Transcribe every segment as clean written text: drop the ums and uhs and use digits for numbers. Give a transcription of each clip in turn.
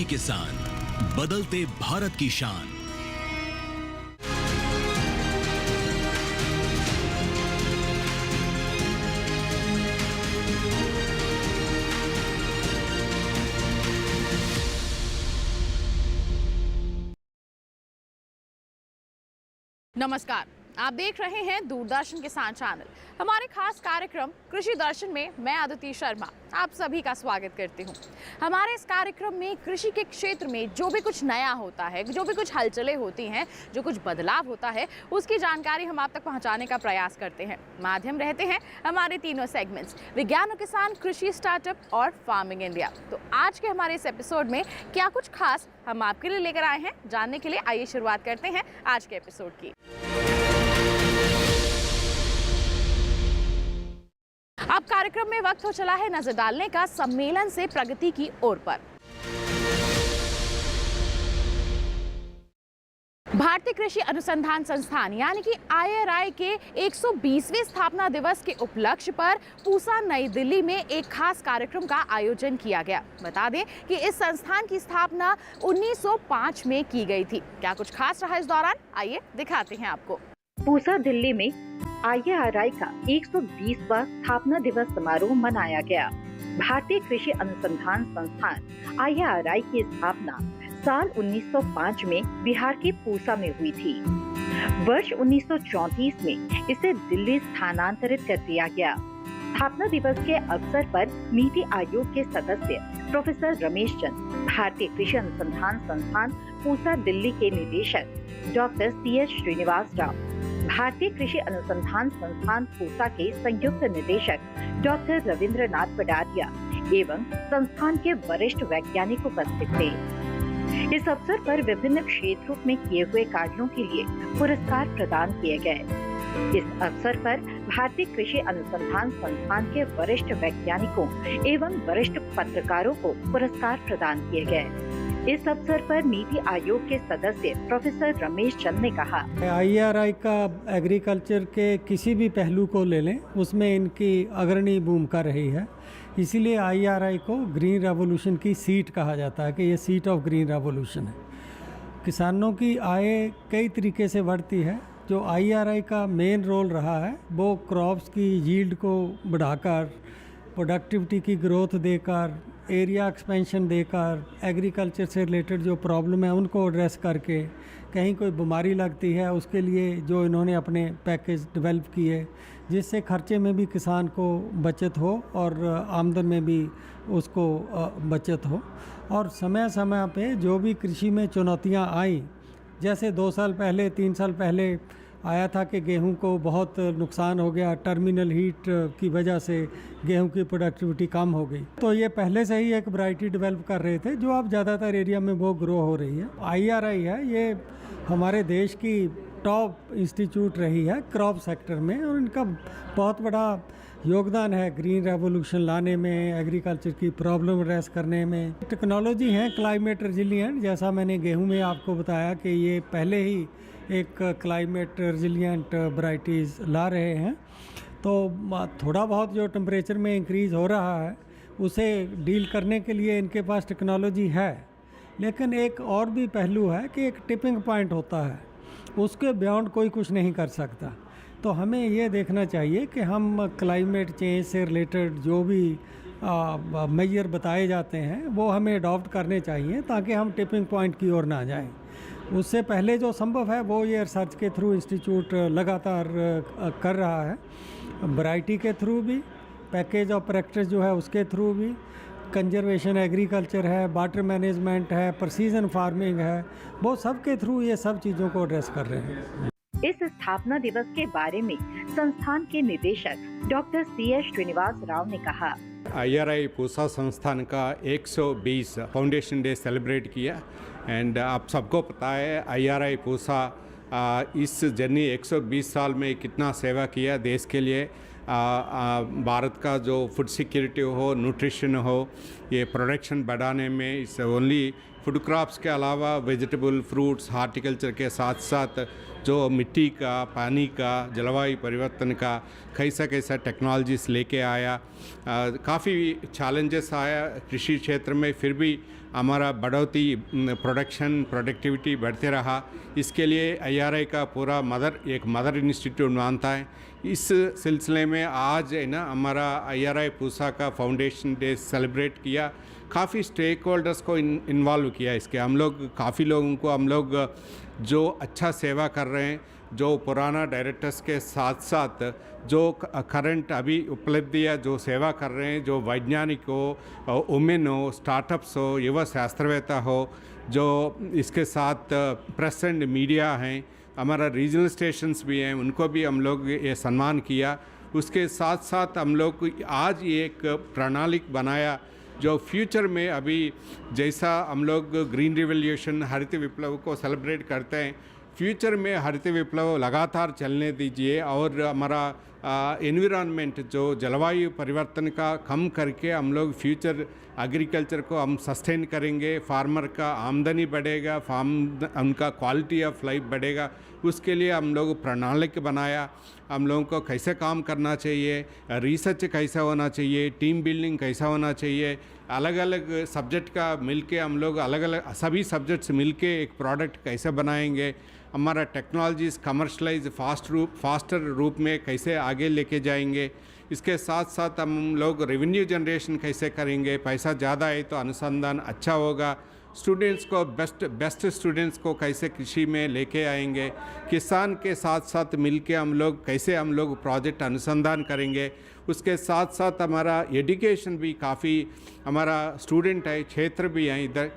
कृषि किसान, बदलते भारत की शान। नमस्कार, आप देख रहे हैं दूरदर्शन किसान चैनल। हमारे खास कार्यक्रम कृषि दर्शन में मैं अदिति शर्मा आप सभी का स्वागत करती हूं। हमारे इस कार्यक्रम में कृषि के क्षेत्र में जो भी कुछ नया होता है, जो भी कुछ हलचलें होती हैं, जो कुछ बदलाव होता है, उसकी जानकारी हम आप तक पहुंचाने का प्रयास करते हैं। माध्यम रहते हैं हमारे तीनों सेगमेंट्स, विज्ञान और किसान, कृषि स्टार्टअप और फार्मिंग इंडिया। तो आज के हमारे इस एपिसोड में क्या कुछ खास हम आपके लिए लेकर आए हैं, जानने के लिए आइए शुरुआत करते हैं आज के एपिसोड की। अब कार्यक्रम में वक्त हो चला है नजर डालने का सम्मेलन से प्रगति की ओर पर। भारतीय कृषि अनुसंधान संस्थान यानी कि IRI के 120वें स्थापना दिवस के उपलक्ष्य पर पूसा नई दिल्ली में एक खास कार्यक्रम का आयोजन किया गया। बता दें कि इस संस्थान की स्थापना 1905 में की गई थी। क्या कुछ खास रहा इस दौरान, आइए दिखाते हैं आपको। पूसा दिल्ली में IRI का 120वां स्थापना दिवस समारोह मनाया गया। भारतीय कृषि अनुसंधान संस्थान IRI की स्थापना साल 1905 में बिहार के पूसा में हुई थी। वर्ष 1934 में इसे दिल्ली स्थानांतरित कर दिया गया। स्थापना दिवस के अवसर पर नीति आयोग के सदस्य प्रोफेसर रमेश चंद, भारतीय कृषि अनुसंधान संस्थान पूसा दिल्ली के निदेशक डॉक्टर CS श्रीनिवास राव, भारतीय कृषि अनुसंधान संस्थान पूसा के संयुक्त निदेशक डॉक्टर रविंद्रनाथ पडारिया एवं संस्थान के वरिष्ठ वैज्ञानिक उपस्थित थे। इस अवसर पर विभिन्न क्षेत्रों में किए हुए कार्यों के लिए पुरस्कार प्रदान किए गए। इस अवसर पर भारतीय कृषि अनुसंधान संस्थान के वरिष्ठ वैज्ञानिकों एवं वरिष्ठ पत्रकारों को पुरस्कार प्रदान किए गए। इस अवसर पर नीति आयोग के सदस्य प्रोफेसर रमेश चंद ने कहा, IRI का एग्रीकल्चर के किसी भी पहलू को ले लें, उसमें इनकी अग्रणी भूमिका रही है। इसीलिए IRI को ग्रीन रेवोल्यूशन की सीट कहा जाता है कि ये सीट ऑफ ग्रीन रेवोल्यूशन है। किसानों की आय कई तरीके से बढ़ती है। जो IRI का मेन रोल रहा है वो क्रॉप्स की यील्ड को बढ़ाकर, प्रोडक्टिविटी की ग्रोथ देकर, एरिया एक्सपेंशन देकर, एग्रीकल्चर से रिलेटेड जो प्रॉब्लम है उनको एड्रेस करके, कहीं कोई बीमारी लगती है उसके लिए जो इन्होंने अपने पैकेज डेवलप किए, जिससे खर्चे में भी किसान को बचत हो और आमदन में भी उसको बचत हो। और समय समय पे जो भी कृषि में चुनौतियां आई, जैसे 2 साल पहले 3 साल पहले आया था कि गेहूं को बहुत नुकसान हो गया, टर्मिनल हीट की वजह से गेहूं की प्रोडक्टिविटी कम हो गई, तो ये पहले से ही एक वैरायटी डेवलप कर रहे थे जो अब ज़्यादातर एरिया में वो ग्रो हो रही है। IRI है, ये हमारे देश की टॉप इंस्टीट्यूट रही है क्रॉप सेक्टर में, और इनका बहुत बड़ा योगदान है ग्रीन रेवोल्यूशन लाने में, एग्रीकल्चर की प्रॉब्लम एड्रेस करने में। टेक्नोलॉजी है क्लाइमेट रेजिलिएंट, जैसा मैंने गेहूं में आपको बताया कि ये पहले ही एक क्लाइमेट रेजिलिएंट वैरायटीज़ ला रहे हैं। तो थोड़ा बहुत जो टेम्परेचर में इंक्रीज़ हो रहा है उसे डील करने के लिए इनके पास टेक्नोलॉजी है। लेकिन एक और भी पहलू है कि एक टिपिंग पॉइंट होता है, उसके बियॉन्ड कोई कुछ नहीं कर सकता। तो हमें ये देखना चाहिए कि हम क्लाइमेट चेंज से रिलेटेड जो भी मेजर बताए जाते हैं वो हमें अडॉप्ट करने चाहिए ताकि हम टिपिंग पॉइंट की ओर ना जाएं। उससे पहले जो संभव है वो ये रिसर्च के थ्रू इंस्टीट्यूट लगातार कर रहा है, वैरायटी के थ्रू भी, पैकेज ऑफ प्रैक्टिस जो है उसके थ्रू भी, कंजर्वेशन एग्रीकल्चर है, वाटर मैनेजमेंट है, प्रिसीजन फार्मिंग है, वो सब के थ्रू ये सब चीज़ों को एड्रेस कर रहे हैं। इस स्थापना दिवस के बारे में संस्थान के निदेशक डॉक्टर CS श्रीनिवास राव ने कहा, IRI पूसा संस्थान का 120 फाउंडेशन डे सेलिब्रेट किया। एंड आप सबको पता है IRI पूसा इस जर्नी 120 साल में कितना सेवा किया देश के लिए। भारत का जो फूड सिक्योरिटी हो, न्यूट्रिशन हो, ये प्रोडक्शन बढ़ाने में इट्स ओनली फूड क्रॉप्स के अलावा वेजिटेबल, फ्रूट्स, हार्टिकल्चर के साथ साथ जो मिट्टी का, पानी का, जलवायु परिवर्तन का कैसा कैसा टेक्नोलॉजीज लेके आया। काफ़ी चैलेंजेस आया कृषि क्षेत्र में, फिर भी हमारा बढ़ोतरी, प्रोडक्शन, प्रोडक्टिविटी बढ़ते रहा। इसके लिए IRI का पूरा एक मदर इंस्टीट्यूट मानता है। इस सिलसिले में आज है ना हमारा IRI पूसा का फाउंडेशन डे सेलिब्रेट किया। काफ़ी स्टेक होल्डर्स को इन्वॉल्व किया इसके। हम लोग काफ़ी लोगों को हम लोग जो अच्छा सेवा कर रहे हैं, जो पुराना डायरेक्टर्स के साथ साथ जो करंट अभी उपलब्धियाँ जो सेवा कर रहे हैं, जो वैज्ञानिक हो, वुमेन हो, स्टार्टअप्स हो, युवा शास्त्रवेत्ता हो, जो इसके साथ प्रेस एंड मीडिया हैं, हमारा रीजनल स्टेशंस भी हैं, उनको भी हम लोग ये सम्मान किया। उसके साथ साथ हम लोग आज ये एक प्रणाली बनाया जो फ्यूचर में अभी जैसा हम लोग ग्रीन रिवोल्यूशन, हरित विप्लव को सेलिब्रेट करते हैं, फ्यूचर में हरित विप्लव लगातार चलने दीजिए और हमारा एनवायरनमेंट जो जलवायु परिवर्तन का कम करके हम लोग फ्यूचर एग्रीकल्चर को हम सस्टेन करेंगे, फार्मर का आमदनी बढ़ेगा, उनका क्वालिटी ऑफ लाइफ बढ़ेगा। उसके लिए हम लोग प्रणाली बनाया, हम लोगों को कैसे काम करना चाहिए, रिसर्च कैसा होना चाहिए, टीम बिल्डिंग कैसा होना चाहिए, अलग अलग सब्जेक्ट का मिलके हम लोग अलग अलग सभी सब्जेक्ट्स मिलके एक प्रोडक्ट कैसे बनाएंगे, हमारा टेक्नोलॉजीज़ कमर्शलाइज फास्टर रूप में कैसे आगे लेके जाएंगे। इसके साथ साथ हम लोग रेवेन्यू जनरेशन कैसे करेंगे, पैसा ज़्यादा है तो अनुसंधान अच्छा होगा, स्टूडेंट्स को बेस्ट स्टूडेंट्स को कैसे कृषि में लेके आएंगे, किसान के साथ साथ मिलके हम लोग प्रोजेक्ट अनुसंधान करेंगे। उसके साथ साथ हमारा एजुकेशन भी काफ़ी, हमारा स्टूडेंट है, क्षेत्र भी हैं इधर,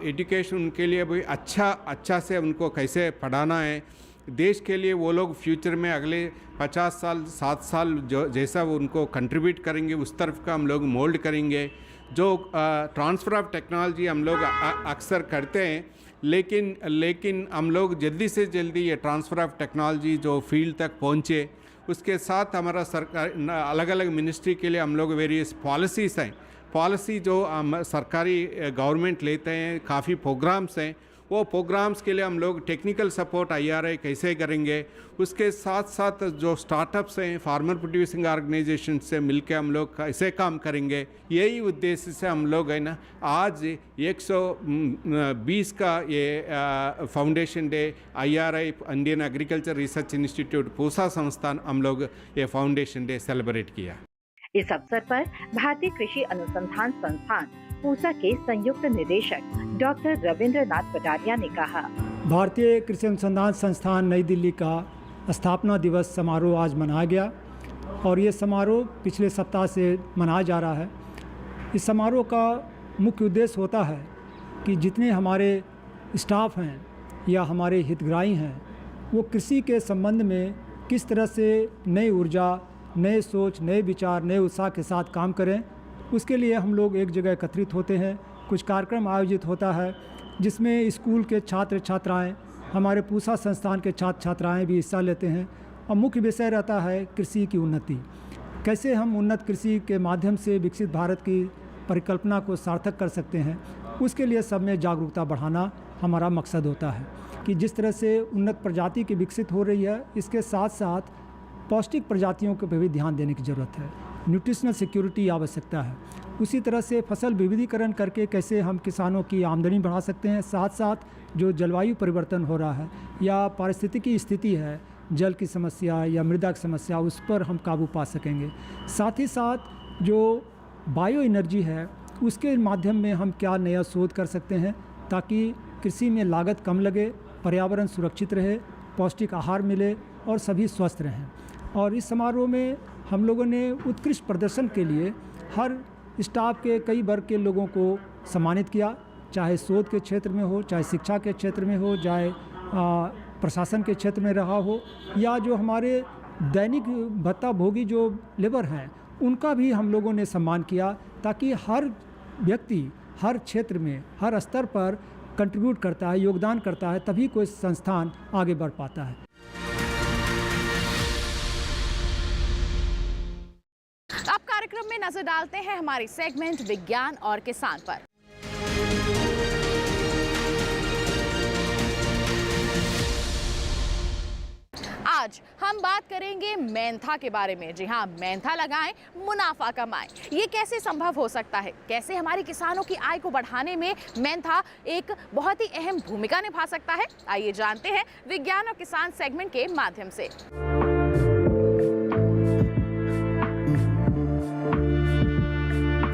एजुकेशन उनके लिए भी अच्छा से उनको कैसे पढ़ाना है, देश के लिए वो लोग फ्यूचर में अगले 50 साल 7 साल जो जैसा वो उनको कंट्रीब्यूट करेंगे उस तरफ का हम लोग मोल्ड करेंगे। जो ट्रांसफ़र ऑफ टेक्नोलॉजी हम लोग अक्सर करते हैं, लेकिन हम लोग जल्दी से जल्दी ये ट्रांसफ़र ऑफ टेक्नोलॉजी जो फील्ड तक पहुँचे, उसके साथ हमारा सरकार अलग अलग मिनिस्ट्री के लिए हम लोग वेरियस पॉलिसीज़ हैं, पॉलिसी जो सरकारी गवर्नमेंट लेते हैं, काफ़ी प्रोग्राम्स हैं, वो प्रोग्राम्स के लिए हम लोग टेक्निकल सपोर्ट IRI कैसे करेंगे। उसके साथ साथ जो स्टार्टअप्स हैं, फार्मर प्रोड्यूसिंग ऑर्गेनाइजेशन से मिलकर हम लोग कैसे काम करेंगे, यही उद्देश्य से हम लोग है ना आज 120 का ये foundation day IRI Indian agriculture research institute Pusa संस्थान हम लोग ये फाउंडेशन डे सेलिब्रेट किया। इस अवसर पर भारतीय कृषि अनुसंधान संस्थान पूसा के संयुक्त निदेशक डॉक्टर रविंद्रनाथ कटारिया ने कहा, भारतीय कृषि अनुसंधान संस्थान नई दिल्ली का स्थापना दिवस समारोह आज मनाया गया और ये समारोह पिछले सप्ताह से मनाया जा रहा है। इस समारोह का मुख्य उद्देश्य होता है कि जितने हमारे स्टाफ हैं या हमारे हितग्राही हैं, वो कृषि के संबंध में किस तरह से नई ऊर्जा, नए सोच, नए विचार, नए उत्साह के साथ काम करें। उसके लिए हम लोग एक जगह एकत्रित होते हैं, कुछ कार्यक्रम आयोजित होता है जिसमें स्कूल के छात्र छात्राएं, हमारे पूसा संस्थान के छात्र छात्राएं भी हिस्सा लेते हैं और मुख्य विषय रहता है कृषि की उन्नति। कैसे हम उन्नत कृषि के माध्यम से विकसित भारत की परिकल्पना को सार्थक कर सकते हैं, उसके लिए सब में जागरूकता बढ़ाना हमारा मकसद होता है कि जिस तरह से उन्नत प्रजाति की विकसित हो रही है, इसके साथ साथ पौष्टिक प्रजातियों पर भी ध्यान देने की ज़रूरत है, न्यूट्रिशनल सिक्योरिटी आवश्यकता है। उसी तरह से फसल विविधीकरण करके कैसे हम किसानों की आमदनी बढ़ा सकते हैं, साथ साथ जो जलवायु परिवर्तन हो रहा है या पारिस्थितिकी स्थिति है, जल की समस्या या मृदा की समस्या, उस पर हम काबू पा सकेंगे। साथ ही साथ जो बायो एनर्जी है, उसके माध्यम में हम क्या नया शोध कर सकते हैं ताकि कृषि में लागत कम लगे, पर्यावरण सुरक्षित रहे, पौष्टिक आहार मिले और सभी स्वस्थ रहें। और इस समारोह में हम लोगों ने उत्कृष्ट प्रदर्शन के लिए हर स्टाफ के कई वर्ग के लोगों को सम्मानित किया, चाहे शोध के क्षेत्र में हो, चाहे शिक्षा के क्षेत्र में हो, चाहे प्रशासन के क्षेत्र में रहा हो, या जो हमारे दैनिक भत्ता भोगी जो लेबर हैं, उनका भी हम लोगों ने सम्मान किया ताकि हर व्यक्ति हर क्षेत्र में, हर स्तर पर कंट्रीब्यूट करता है, योगदान करता है, तभी कोई संस्थान आगे बढ़ पाता है। अब कार्यक्रम में नजर डालते हैं हमारी सेगमेंट विज्ञान और किसान पर। आज हम बात करेंगे मेंथा के बारे में। जी हाँ, मेंथा लगाएं, मुनाफा कमाएं। ये कैसे संभव हो सकता है? कैसे हमारे किसानों की आय को बढ़ाने में मेंथा एक बहुत ही अहम भूमिका निभा सकता है? आइए जानते हैं विज्ञान और किसान सेगमेंट के माध्यम से।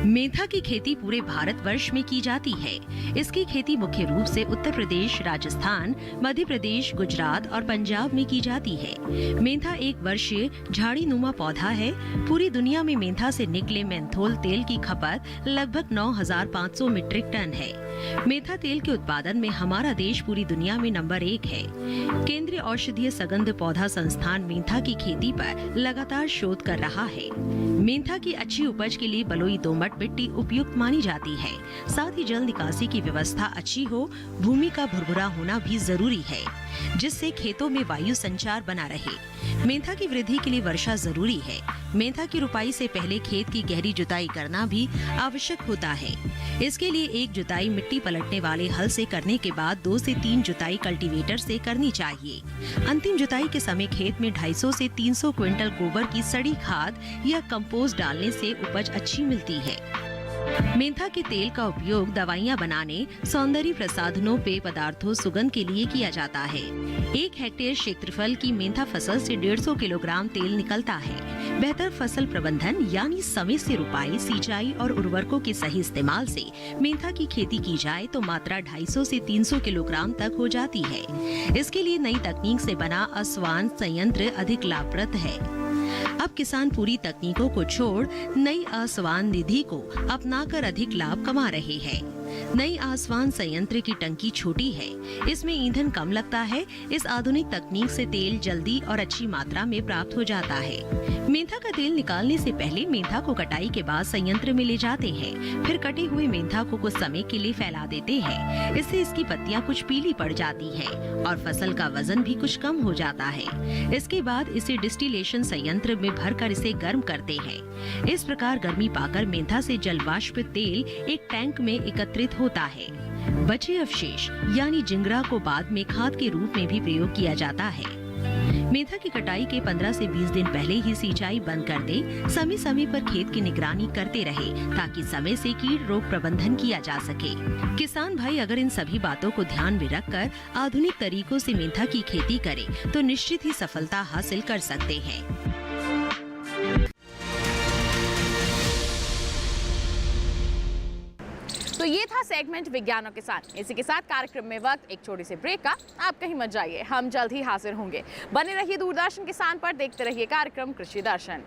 मेंथा की खेती पूरे भारतवर्ष में की जाती है। इसकी खेती मुख्य रूप से उत्तर प्रदेश, राजस्थान, मध्य प्रदेश, गुजरात और पंजाब में की जाती है। मेंथा एक वर्षीय झाड़ीनुमा पौधा है। पूरी दुनिया में मेंथा से निकले मेंथोल तेल की खपत लगभग 9,500 मीट्रिक टन है। मेंथा तेल के उत्पादन में हमारा देश पूरी दुनिया में नंबर 1 है। केंद्रीय औषधीय सगंध पौधा संस्थान मेंथा की खेती पर लगातार शोध कर रहा है। मेंथा की अच्छी उपज के लिए बलुई दोमट मिट्टी उपयुक्त मानी जाती है। साथ ही जल निकासी की व्यवस्था अच्छी हो, भूमि का भुरभुरा होना भी जरूरी है, जिससे खेतों में वायु संचार बना रहे। मेंथा की वृद्धि के लिए वर्षा जरूरी है। मेंथा की रुपाई से पहले खेत की गहरी जुताई करना भी आवश्यक होता है। इसके लिए एक जुताई मिट्टी पलटने वाले हल से करने के बाद 2 से 3 जुताई कल्टीवेटर से करनी चाहिए। अंतिम जुताई के समय खेत में 250 से 300 क्विंटल गोबर की सड़ी खाद या कंपोस्ट डालने से उपज अच्छी मिलती है। मेंथा के तेल का उपयोग दवाइयां बनाने, सौंदर्य प्रसाधनों, पेय पदार्थों, सुगंध के लिए किया जाता है। 1 हेक्टेयर क्षेत्रफल की मेंथा फसल से 150 किलोग्राम तेल निकलता है। बेहतर फसल प्रबंधन यानी समय से रुपाई, सिंचाई और उर्वरकों के सही इस्तेमाल से मेंथा की खेती की जाए तो मात्रा 250 से 300 किलोग्राम तक हो जाती है। इसके लिए नई तकनीक से बना आसवान संयंत्र अधिक लाभप्रद है। अब किसान पूरी तकनीकों को छोड़ नई आसवान निधि को अपनाकर अधिक लाभ कमा रहे हैं। नई आसवान संयंत्र की टंकी छोटी है, इसमें ईंधन कम लगता है। इस आधुनिक तकनीक से तेल जल्दी और अच्छी मात्रा में प्राप्त हो जाता है। मेंथा का तेल निकालने से पहले मेंथा को कटाई के बाद संयंत्र में ले जाते हैं। फिर कटे हुए मेंथा को कुछ समय के लिए फैला देते हैं। इससे इसकी पत्तियां कुछ पीली पड़ जाती है और फसल का वजन भी कुछ कम हो जाता है। इसके बाद इसे डिस्टिलेशन संयंत्र में भरकर इसे गर्म करते हैं। इस प्रकार गर्मी पाकर मेंथा से जलवाष्प तेल एक टैंक में एकत्रित होता है। बचे अवशेष यानी जिंगरा को बाद में खाद के रूप में भी प्रयोग किया जाता है। मेंथा की कटाई के 15 से 20 दिन पहले ही सिंचाई बंद कर दे। समय समय पर खेत की निगरानी करते रहे ताकि समय से कीट रोग प्रबंधन किया जा सके। किसान भाई अगर इन सभी बातों को ध्यान में रखकर आधुनिक तरीकों से मेंथा की खेती करें तो निश्चित ही सफलता हासिल कर सकते हैं। तो ये था सेगमेंट विज्ञान और किसान। इसी के साथ कार्यक्रम में वक्त एक छोटी सी ब्रेक का। आप कहीं मत जाइए, हम जल्द ही हाजिर होंगे। बने रहिए दूरदर्शन किसान पर, देखते रहिए कार्यक्रम कृषि दर्शन।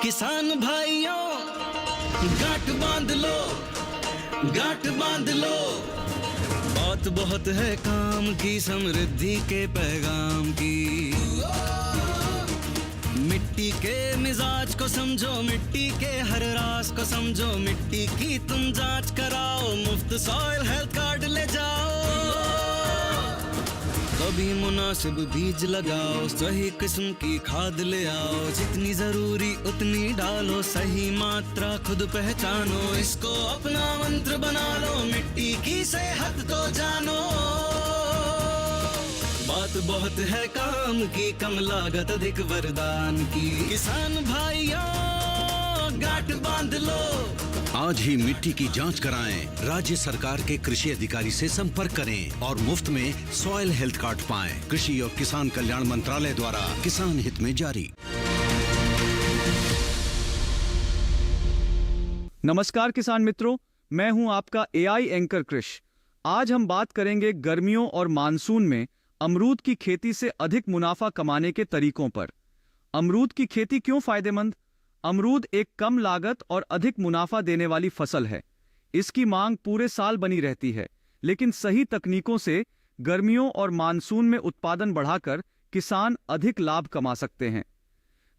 किसान भाइयों गांठ बांध लो, गांठ बांध लो। बात बहुत है काम की, समृद्धि के पैगाम की। मिट्टी के मिजाज को समझो, मिट्टी के हर राज को समझो। मिट्टी की तुम जांच कराओ, मुफ्त सॉइल हेल्थ कार्ड ले जाओ। कभी मुनासिब बीज लगाओ, सही किस्म की खाद ले आओ। जितनी जरूरी उतनी डालो, सही मात्रा खुद पहचानो। इसको अपना मंत्र बना लो, मिट्टी की सेहत तो जानो। बात बहुत है काम की, कम लागत अधिक वरदान की। किसान भाइयों गांठ बांध लो। आज ही मिट्टी की जांच कराएं। राज्य सरकार के कृषि अधिकारी से संपर्क करें और मुफ्त में सॉइल हेल्थ कार्ड पाएं। कृषि और किसान कल्याण मंत्रालय द्वारा किसान हित में जारी। नमस्कार किसान मित्रों, मैं हूं आपका एआई एंकर कृष। आज हम बात करेंगे गर्मियों और मानसून में अमरूद की खेती से अधिक मुनाफा कमाने के तरीकों पर। अमरूद की खेती क्यों फायदेमंद? अमरूद एक कम लागत और अधिक मुनाफा देने वाली फसल है। इसकी मांग पूरे साल बनी रहती है, लेकिन सही तकनीकों से गर्मियों और मानसून में उत्पादन बढ़ाकर किसान अधिक लाभ कमा सकते हैं।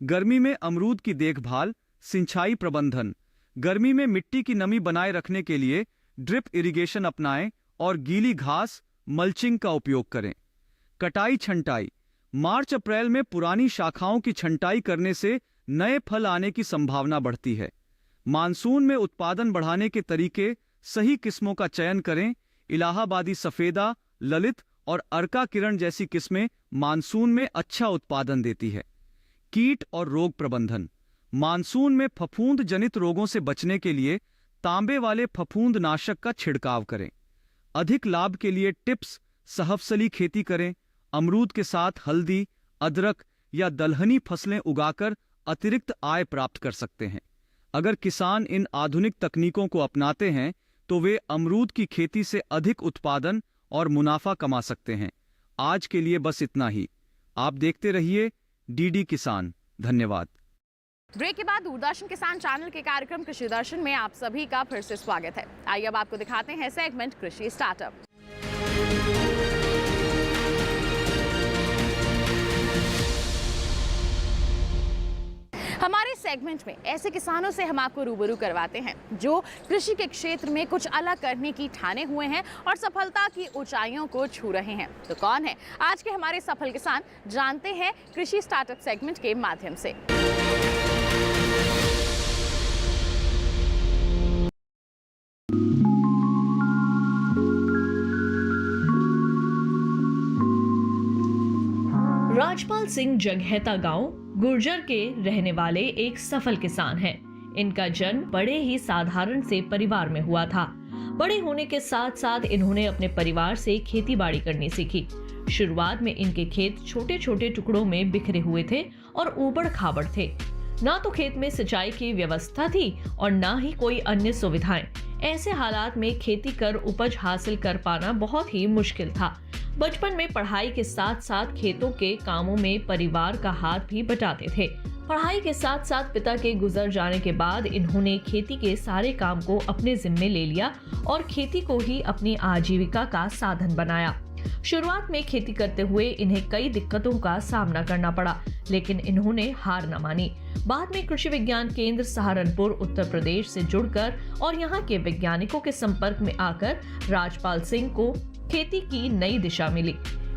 गर्मी में अमरूद की देखभाल, सिंचाई प्रबंधन। गर्मी में मिट्टी की नमी बनाए रखने के लिए ड्रिप इरिगेशन अपनाएं और गीली घास, मल्चिंग का उपयोग करें। कटाई छंटाई। मार्च अप्रैल में पुरानी शाखाओं की छंटाई करने से नए फल आने की संभावना बढ़ती है। मानसून में उत्पादन बढ़ाने के तरीके, सही किस्मों का चयन करें। इलाहाबादी सफेदा, ललित और अर्का किरण जैसी किस्में मानसून में अच्छा उत्पादन देती है। कीट और रोग प्रबंधन। मानसून में फफूंद जनित रोगों से बचने के लिए तांबे वाले फफूंद नाशक का छिड़काव करें। अधिक लाभ के लिए टिप्स: सहफसली खेती करें। अमरूद के साथ हल्दी, अदरक या दलहनी फसलें उगाकर अतिरिक्त आय प्राप्त कर सकते हैं। अगर किसान इन आधुनिक तकनीकों को अपनाते हैं तो वे अमरूद की खेती से अधिक उत्पादन और मुनाफा कमा सकते हैं। आज के लिए बस इतना ही। आप देखते रहिए डीडी किसान। धन्यवाद। ब्रेक के बाद दूरदर्शन किसान चैनल के कार्यक्रम कृषि दर्शन में आप सभी का फिर से स्वागत है। आइए अब आपको दिखाते हैं सेगमेंट कृषि स्टार्टअप। हमारे सेगमेंट में ऐसे किसानों से हम आपको रूबरू करवाते हैं जो कृषि के क्षेत्र में कुछ अलग करने की ठाने हुए हैं और सफलता की ऊंचाइयों को छू रहे हैं। तो कौन है आज के हमारे सफल किसान, जानते हैं कृषि स्टार्टअप सेगमेंट के माध्यम से। राजपाल सिंह जगहैता गांव गुर्जर के रहने वाले एक सफल किसान हैं। इनका जन्म बड़े ही साधारण से परिवार में हुआ था। बड़े होने के साथ साथ इन्होंने अपने परिवार से खेती बाड़ी करनी सीखी। शुरुआत में इनके खेत छोटे छोटे टुकड़ों में बिखरे हुए थे और ऊबड़ खाबड़ थे। ना तो खेत में सिंचाई की व्यवस्था थी और ना ही कोई अन्य सुविधाएं। ऐसे हालात में खेती कर उपज हासिल कर पाना बहुत ही मुश्किल था। बचपन में पढ़ाई के साथ साथ खेतों के कामों में परिवार का हाथ भी बटाते थे। पढ़ाई के साथ साथ पिता के गुजर जाने के बाद इन्होंने खेती के सारे काम को अपने जिम्मे ले लिया और खेती को ही अपनी आजीविका का साधन बनाया। शुरुआत में खेती करते हुए इन्हें कई दिक्कतों का सामना करना पड़ा, लेकिन इन्होंने हार न मानी। बाद में कृषि विज्ञान केंद्र सहारनपुर उत्तर प्रदेश से जुड़कर और यहाँ के वैज्ञानिकों के संपर्क में आकर राजपाल सिंह को खेती की नई दिशा मिली।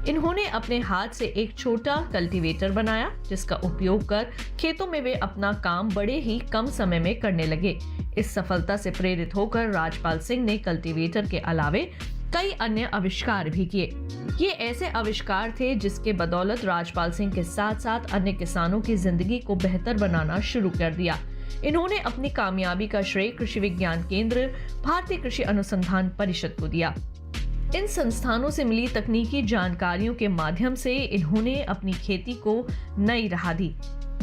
इन्होंने अपने हाथ से एक छोटा कल्टीवेटर बनाया, जिसका उपयोग कर खेतों में वे अपना काम बड़े ही कम समय में करने लगे। इस सफलता से प्रेरित होकर राजपाल सिंह ने कल्टीवेटर के अलावे कई अन्य आविष्कार भी किए। ये ऐसे आविष्कार थे जिसके बदौलत राजपाल सिंह के साथ साथ अन्य किसानों की जिंदगी को बेहतर बनाना शुरू कर दिया। इन्होंने अपनी कामयाबी का श्रेय कृषि विज्ञान केंद्र, भारतीय कृषि अनुसंधान परिषद को दिया। इन संस्थानों से मिली तकनीकी जानकारियों के माध्यम से इन्होंने अपनी खेती को नई राह दी।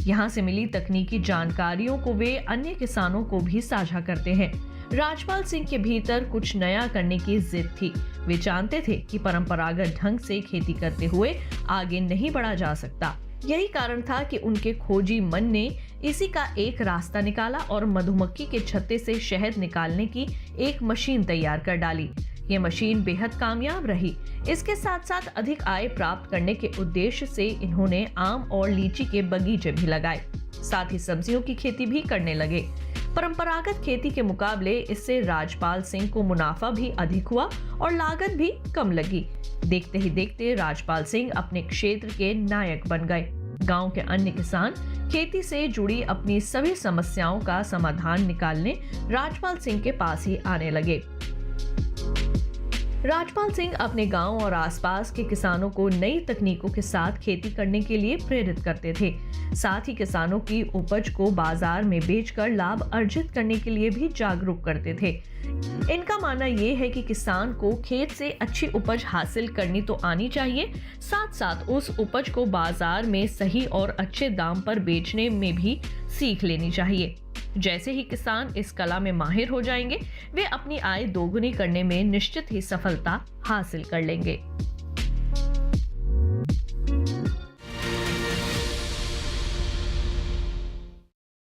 यहाँ से मिली तकनीकी जानकारियों को वे अन्य किसानों को भी साझा करते हैं। राजपाल सिंह के भीतर कुछ नया करने की जिद थी। वे जानते थे कि परंपरागत ढंग से खेती करते हुए आगे नहीं बढ़ा जा सकता। यही कारण था कि उनके खोजी मन ने इसी का एक रास्ता निकाला और मधुमक्खी के छत्ते से शहद निकालने की एक मशीन तैयार कर डाली। ये मशीन बेहद कामयाब रही। इसके साथ साथ अधिक आय प्राप्त करने के उद्देश्य से इन्होंने आम और लीची के बगीचे भी लगाए। साथ ही सब्जियों की खेती भी करने लगे। परंपरागत खेती के मुकाबले इससे राजपाल सिंह को मुनाफा भी अधिक हुआ और लागत भी कम लगी। देखते ही देखते राजपाल सिंह अपने क्षेत्र के नायक बन गए। गांव के अन्य किसान खेती से जुड़ी अपनी सभी समस्याओं का समाधान निकालने राजपाल सिंह के पास ही आने लगे। राजपाल सिंह अपने गांव और आसपास के किसानों को नई तकनीकों के साथ खेती करने के लिए प्रेरित करते थे। साथ ही किसानों की उपज को बाजार में बेचकर लाभ अर्जित करने के लिए भी जागरूक करते थे। इनका मानना ये है कि किसान को खेत से अच्छी उपज हासिल करनी तो आनी चाहिए, साथ साथ उस उपज को बाजार में सही और अच्छे दाम पर बेचने में भी सीख लेनी चाहिए। जैसे ही किसान इस कला में माहिर हो जाएंगे, वे अपनी आय दोगुनी करने में निश्चित ही सफलता हासिल कर लेंगे।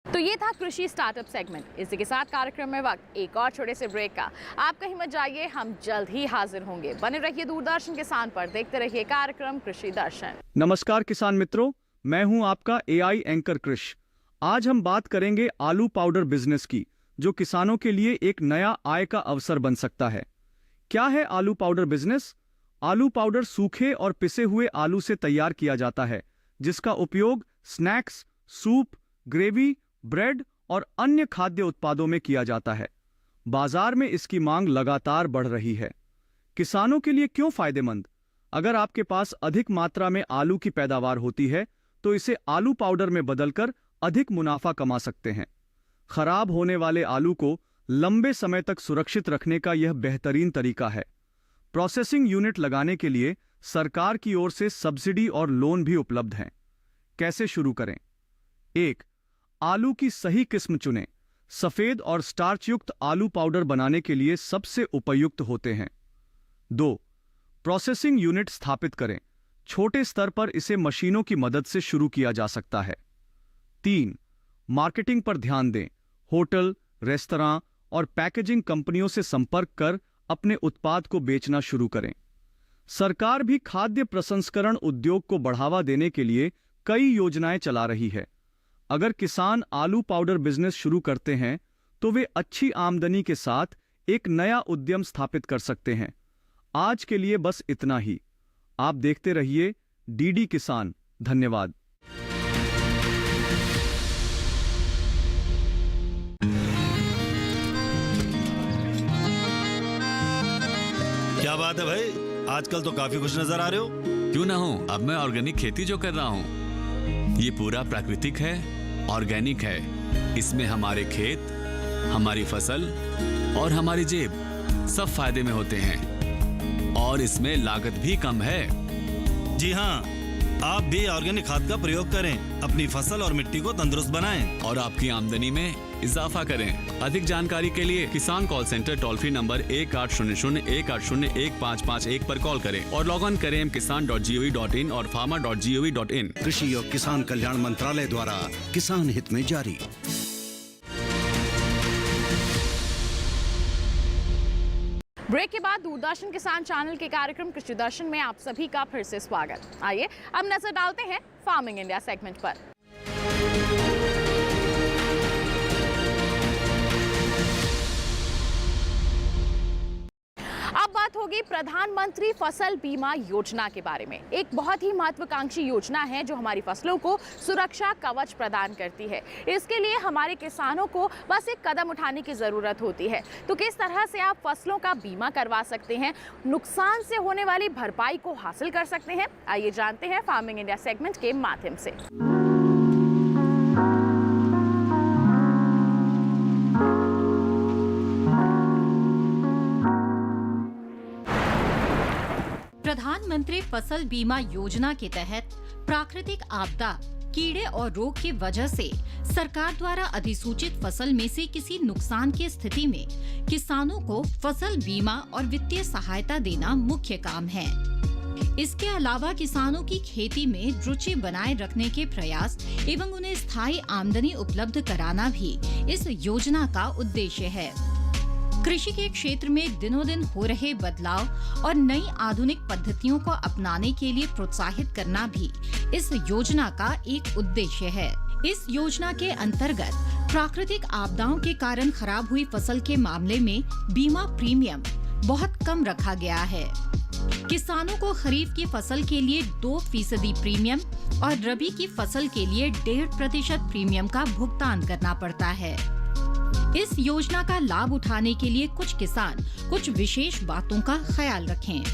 तो ये था कृषि स्टार्टअप सेगमेंट। इसी के साथ कार्यक्रम में वक्त एक और छोटे से ब्रेक का। आप कहीं मत जाइए, हम जल्द ही हाजिर होंगे। बने रहिए दूरदर्शन किसान पर, देखते रहिए कार्यक्रम कृषि दर्शन। नमस्कार किसान मित्रों, मैं हूं आपका एआई एंकर कृष। आज हम बात करेंगे आलू पाउडर बिजनेस की, जो किसानों के लिए एक नया आय का अवसर बन सकता है। क्या है आलू पाउडर बिजनेस? आलू पाउडर सूखे और पिसे हुए आलू से तैयार किया जाता है, जिसका उपयोग स्नैक्स, सूप, ग्रेवी, ब्रेड और अन्य खाद्य उत्पादों में किया जाता है। बाजार में इसकी मांग लगातार बढ़ रही है। किसानों के लिए क्यों फायदेमंद? अगर आपके पास अधिक मात्रा में आलू की पैदावार होती है तो इसे आलू पाउडर में बदलकर अधिक मुनाफा कमा सकते हैं। खराब होने वाले आलू को लंबे समय तक सुरक्षित रखने का यह बेहतरीन तरीका है। प्रोसेसिंग यूनिट लगाने के लिए सरकार की ओर से सब्सिडी और लोन भी उपलब्ध हैं। कैसे शुरू करें? 1. आलू की सही किस्म चुनें। सफेद और स्टार्च युक्त आलू पाउडर बनाने के लिए सबसे उपयुक्त होते हैं। 2. प्रोसेसिंग यूनिट स्थापित करें। छोटे स्तर पर इसे मशीनों की मदद से शुरू किया जा सकता है। 3. मार्केटिंग पर ध्यान दें। होटल, रेस्तरां और पैकेजिंग कंपनियों से संपर्क कर अपने उत्पाद को बेचना शुरू करें। सरकार भी खाद्य प्रसंस्करण उद्योग को बढ़ावा देने के लिए कई योजनाएं चला रही है। अगर किसान आलू पाउडर बिजनेस शुरू करते हैं तो वे अच्छी आमदनी के साथ एक नया उद्यम स्थापित कर सकते हैं। आज के लिए बस इतना ही। आप देखते रहिए डीडी किसान। धन्यवाद। क्या बात है भाई, आजकल तो काफी खुश नजर आ रहे हो। क्यों ना हो, अब मैं ऑर्गेनिक खेती जो कर रहा हूँ ये पूरा प्राकृतिक है, ऑर्गेनिक है। इसमें हमारे खेत, हमारी फसल और हमारी जेब सब फायदे में होते हैं और इसमें लागत भी कम है। जी हाँ, आप भी ऑर्गेनिक खाद का प्रयोग करें, अपनी फसल और मिट्टी को तंदुरुस्त बनाएं और आपकी आमदनी में इजाफा करें। अधिक जानकारी के लिए किसान call centre toll free number 1800-180-1551 पर कॉल करें और लॉग ऑन करें kisan.gov.in और farmer.gov.in। कृषि और किसान कल्याण मंत्रालय द्वारा किसान हित में जारी। ब्रेक के बाद दूरदर्शन किसान चैनल के कार्यक्रम कृषि दर्शन में आप सभी का फिर से स्वागत। आइए अब नजर डालते हैं फार्मिंग इंडिया सेगमेंट पर। अब बात होगी प्रधानमंत्री फसल बीमा योजना के बारे में। एक बहुत ही महत्वाकांक्षी योजना है जो हमारी फसलों को सुरक्षा कवच प्रदान करती है। इसके लिए हमारे किसानों को बस एक कदम उठाने की जरूरत होती है। तो किस तरह से आप फसलों का बीमा करवा सकते हैं, नुकसान से होने वाली भरपाई को हासिल कर सकते हैं, आइए जानते हैं फार्मिंग इंडिया सेगमेंट के माध्यम से। प्रधानमंत्री फसल बीमा योजना के तहत प्राकृतिक आपदा, कीड़े और रोग की वजह से सरकार द्वारा अधिसूचित फसल में से किसी नुकसान की स्थिति में किसानों को फसल बीमा और वित्तीय सहायता देना मुख्य काम है। इसके अलावा किसानों की खेती में रुचि बनाए रखने के प्रयास एवं उन्हें स्थायी आमदनी उपलब्ध कराना भी इस योजना का उद्देश्य है। कृषि के क्षेत्र में दिनों दिन हो रहे बदलाव और नई आधुनिक पद्धतियों को अपनाने के लिए प्रोत्साहित करना भी इस योजना का एक उद्देश्य है। इस योजना के अंतर्गत प्राकृतिक आपदाओं के कारण खराब हुई फसल के मामले में बीमा प्रीमियम बहुत कम रखा गया है। किसानों को खरीफ की फसल के लिए 2% प्रीमियम और रबी की फसल के लिए 1.5% प्रीमियम का भुगतान करना पड़ता है। इस योजना का लाभ उठाने के लिए कुछ किसान कुछ विशेष बातों का ख्याल रखें।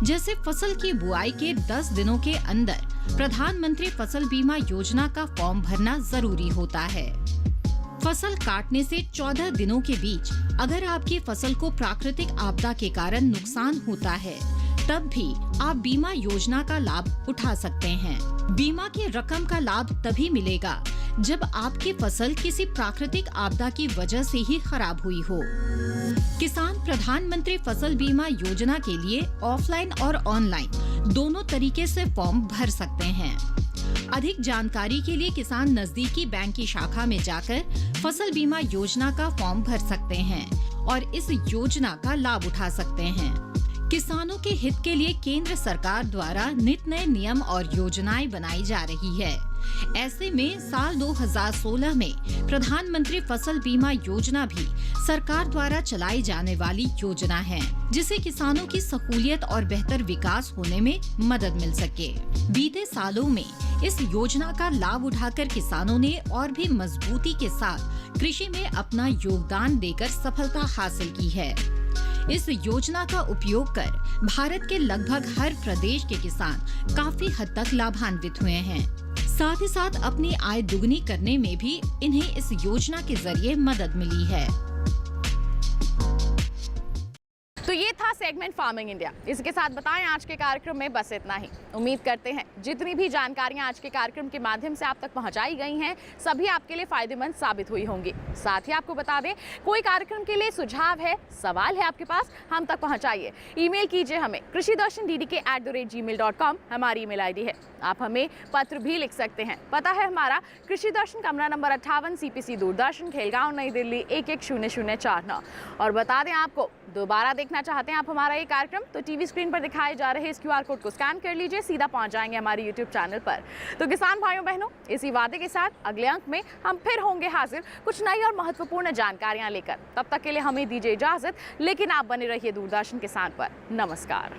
जैसे फसल की बुआई के 10 दिनों के अंदर प्रधानमंत्री फसल बीमा योजना का फॉर्म भरना जरूरी होता है। फसल काटने से 14 दिनों के बीच अगर आपकी फसल को प्राकृतिक आपदा के कारण नुकसान होता है तब भी आप बीमा योजना का लाभ उठा सकते हैं। बीमा की रकम का लाभ तभी मिलेगा जब आपकी फसल किसी प्राकृतिक आपदा की वजह से ही खराब हुई हो। किसान प्रधानमंत्री फसल बीमा योजना के लिए ऑफलाइन और ऑनलाइन दोनों तरीके से फॉर्म भर सकते हैं। अधिक जानकारी के लिए किसान नजदीकी बैंक की शाखा में जाकर फसल बीमा योजना का फॉर्म भर सकते हैं और इस योजना का लाभ उठा सकते हैं। किसानों के हित के लिए केंद्र सरकार द्वारा नित नए नियम और योजनाएं बनाई जा रही है। ऐसे में साल 2016 में प्रधानमंत्री फसल बीमा योजना भी सरकार द्वारा चलाई जाने वाली योजना है, जिससे किसानों की सहूलियत और बेहतर विकास होने में मदद मिल सके। बीते सालों में इस योजना का लाभ उठाकर किसानों ने और भी मजबूती के साथ कृषि में अपना योगदान देकर सफलता हासिल की है। इस योजना का उपयोग कर भारत के लगभग हर प्रदेश के किसान काफी हद तक लाभान्वित हुए हैं। साथ ही साथ अपनी आय दुगनी करने में भी इन्हें इस योजना के जरिए मदद मिली है। तो ये था सेगमेंट फार्मिंग इंडिया। इसके साथ बताएं आज के कार्यक्रम में बस इतना ही। उम्मीद करते हैं जितनी भी जानकारियां आज के कार्यक्रम के माध्यम से आप तक पहुंचाई गई हैं सभी आपके लिए फायदेमंद साबित हुई होंगी। साथ ही आपको बता दें कोई कार्यक्रम के लिए सुझाव है, सवाल है आपके पास, हम तक पहुंचाइए। ईमेल कीजिए हमें krishidarshanddd@gmail.com हमारी ईमेल आईडी है। आप हमें पत्र भी लिख सकते हैं। पता है हमारा कृषि दर्शन, कमरा नंबर 58, CPC दूरदर्शन, खेलगांव, नई दिल्ली 110049। और बता दें आपको दोबारा देखना चाहते हैं आप हमारा ये कार्यक्रम तो टीवी स्क्रीन पर दिखाए जा रहे इस QR कोड को स्कैन कर लीजिए, सीधा पहुंच जाएंगे हमारे YouTube चैनल पर। तो किसान भाइयों बहनों, इसी वादे के साथ अगले अंक में हम फिर होंगे हाजिर कुछ नई और महत्वपूर्ण जानकारियां लेकर। तब तक के लिए हमें दीजिए इजाजत, लेकिन आप बने रहिए दूरदर्शन किसान पर। नमस्कार।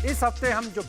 इस हफ्ते हम जो